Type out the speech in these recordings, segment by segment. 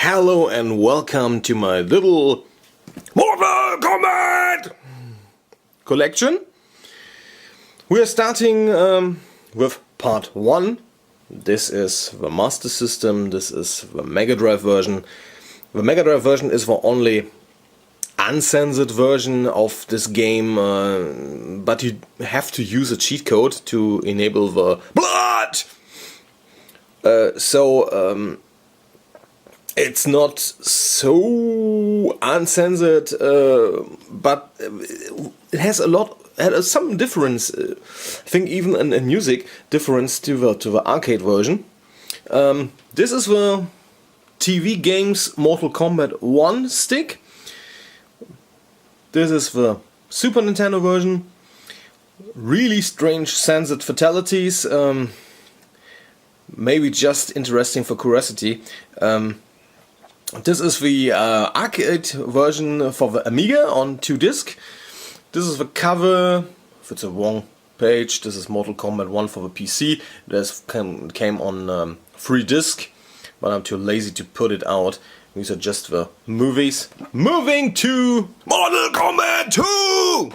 Hello and welcome to my little Mortal Kombat collection. We are starting with part 1. This is the Master System, this is the Mega Drive version. The Mega Drive version is the only uncensored version of this game, but you have to use a cheat code to enable the blood! It's not so uncensored, but it has some difference. I think even in music difference to the arcade version. This is the TV games Mortal Kombat 1 stick. This is the Super Nintendo version. Really strange censored fatalities. Maybe just interesting for curiosity. This is the arcade version for the Amiga on 2 disc. This is the cover. If it's a wrong page, this is Mortal Kombat 1 for the PC. This came on 3 disc, but I'm too lazy to put it out. These are just the movies. Moving to Mortal Kombat 2!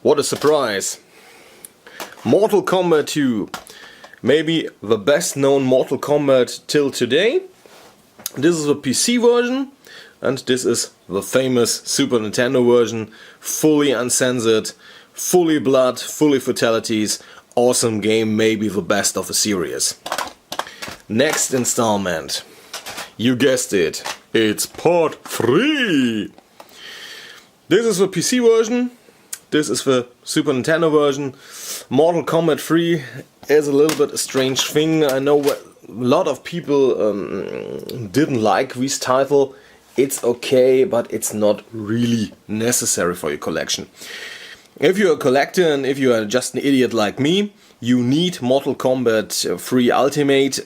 What a surprise! Mortal Kombat 2. Maybe the best known Mortal Kombat till today. This is the PC version, and this is the famous Super Nintendo version, fully uncensored, fully blood, fully fatalities, awesome game, maybe the best of the series. Next installment, you guessed it, it's part 3! This is the PC version, this is the Super Nintendo version. Mortal Kombat 3 is a little bit a strange thing. I know a lot of people didn't like this title. It's okay, but it's not really necessary for your collection. If you're a collector and if you are just an idiot like me, you need Mortal Kombat 3 Ultimate.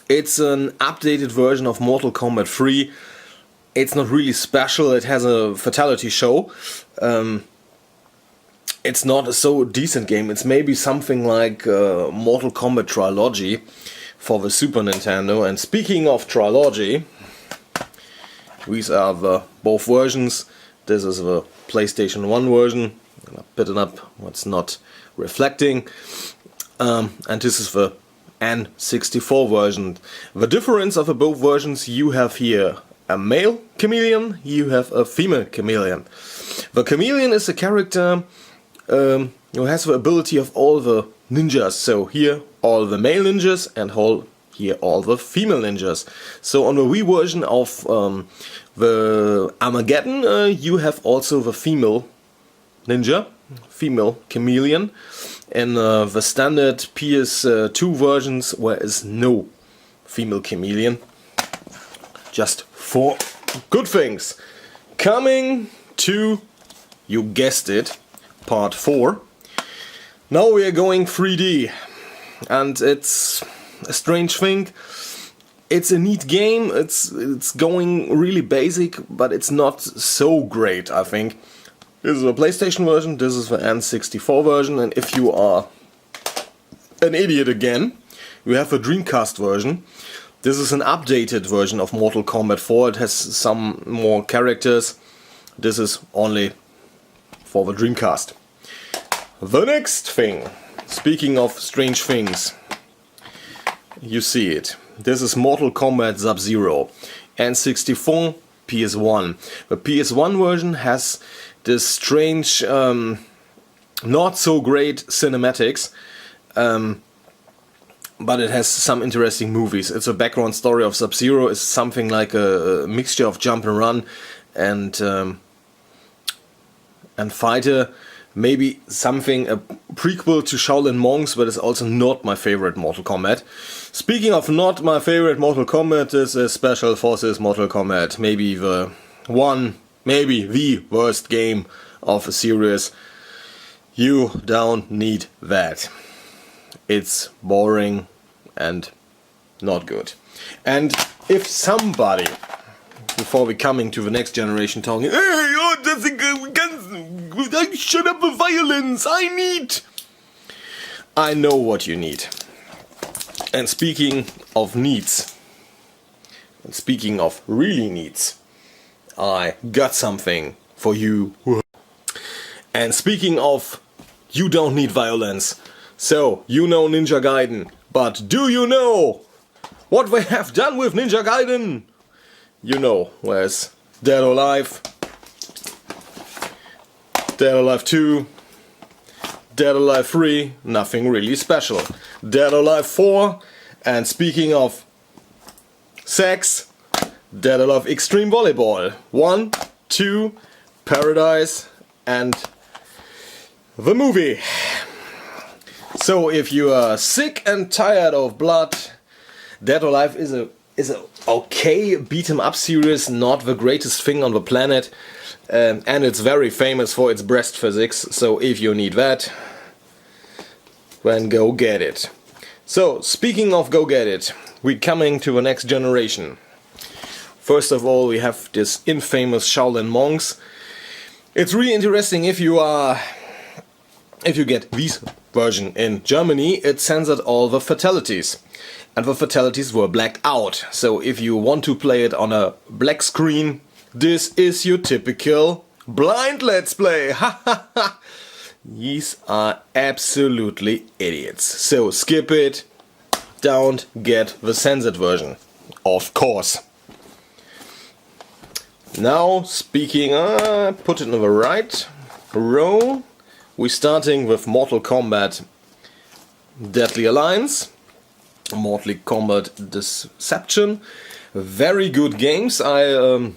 It's an updated version of Mortal Kombat 3. It's not really special, it has a fatality show. It's not a so decent game. It's maybe something like Mortal Kombat Trilogy for the Super Nintendo. And speaking of Trilogy, these are the both versions. This is the PlayStation 1 version. I'll put it up what's not reflecting. And this is the N64 version. The difference of the both versions, you have here a male chameleon, you have a female chameleon. The chameleon is a character who has the ability of all the ninjas. So here all the male ninjas and here all the female ninjas. So on the Wii version of the Armageddon, you have also the female ninja, female chameleon. In the standard PS2 versions, there is no female chameleon. Just 4 good things. Coming to, you guessed it, part 4. Now we are going 3D, and it's a strange thing. It's a neat game, it's going really basic, but it's not so great, I think. This is the PlayStation version, this is the N64 version, and if you are an idiot again, you have a Dreamcast version. This is an updated version of Mortal Kombat 4, it has some more characters. This is only for the Dreamcast. The next thing, speaking of strange things, you see it. This is Mortal Kombat Sub-Zero, N64, PS1. The PS1 version has this strange, not so great cinematics, but it has some interesting movies. It's a background story of Sub-Zero. It's something like a mixture of jump and run and fighter. Maybe something, a prequel to Shaolin Monks, but it's also not my favorite Mortal Kombat. Speaking of not my favorite Mortal Kombat, this is Special Forces Mortal Kombat. Maybe the worst game of a series. You don't need that. It's boring and not good. And if somebody, before we coming to the next generation talking, hey, oh, that's a good, shut up the violence, I know what you need. And speaking of needs, And speaking of really needs, I got something for you. And speaking of, you don't need violence. So, you know Ninja Gaiden, but do you know what they have done with Ninja Gaiden? You know, where's Dead or Alive, Dead or Alive 2, Dead or Alive 3, nothing really special. Dead or Alive 4, and speaking of sex, Dead or Alive Extreme Volleyball 1, 2, Paradise, and the movie. So if you are sick and tired of blood, Dead or Alive is a okay beat 'em up series, not the greatest thing on the planet, and it's very famous for its breast physics. So if you need that, then go get it. So speaking of go get it, we're coming to the next generation. First of all, we have this infamous Shaolin monks. It's really interesting if you get this version in Germany, it censored all the fatalities. And the fatalities were blacked out. So if you want to play it on a black screen, this is your typical blind let's play. These are absolutely idiots. So skip it. Don't get the censored version. Of course. Now speaking, put it in the right row. We're starting with Mortal Kombat Deadly Alliance, Mortal Kombat Deception. Very good games. I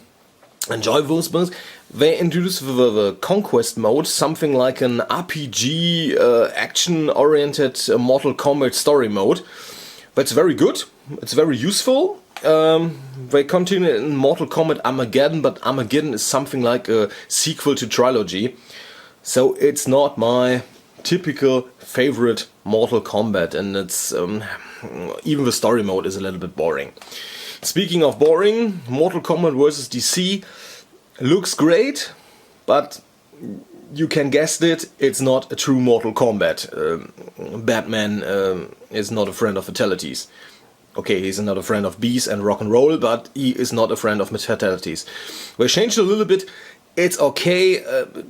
enjoy those ones. They introduced the Conquest mode, something like an RPG action-oriented Mortal Kombat story mode. That's very good. It's very useful. They continue in Mortal Kombat Armageddon, but Armageddon is something like a sequel to Trilogy. So it's not my typical favorite Mortal Kombat, and it's even the story mode is a little bit boring. Speaking of boring, Mortal Kombat vs. DC looks great, but you can guess it, it's not a true Mortal Kombat. Batman is not a friend of fatalities. Okay, he's not a friend of bees and rock and roll, but he is not a friend of fatalities. We changed a little bit. It's okay,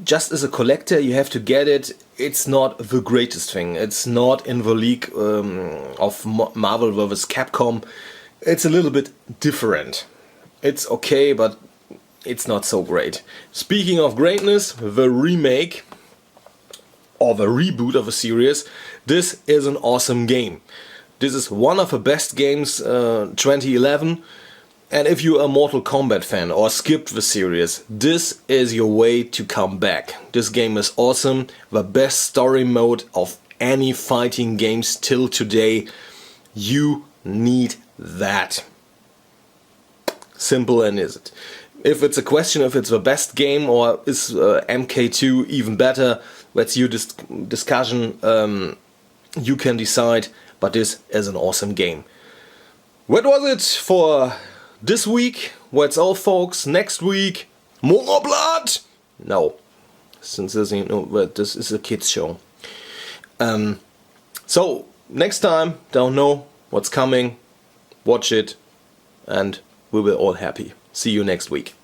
just as a collector you have to get it. It's not the greatest thing. It's not in the league of Marvel vs. Capcom. It's a little bit different. It's okay, but it's not so great. Speaking of greatness, the remake or the reboot of a series, this is an awesome game. This is one of the best games 2011. And if you're a Mortal Kombat fan or skipped the series, this is your way to come back. This game is awesome, the best story mode of any fighting games till today. You need that. Simple and is it. If it's a question if it's the best game or is MK2 even better, that's your discussion. You can decide, but this is an awesome game. What was it for this week? That's all, folks. Next week, more blood! No, since this, this is a kids show. So, next time, don't know what's coming, watch it, and we will all happy. See you next week.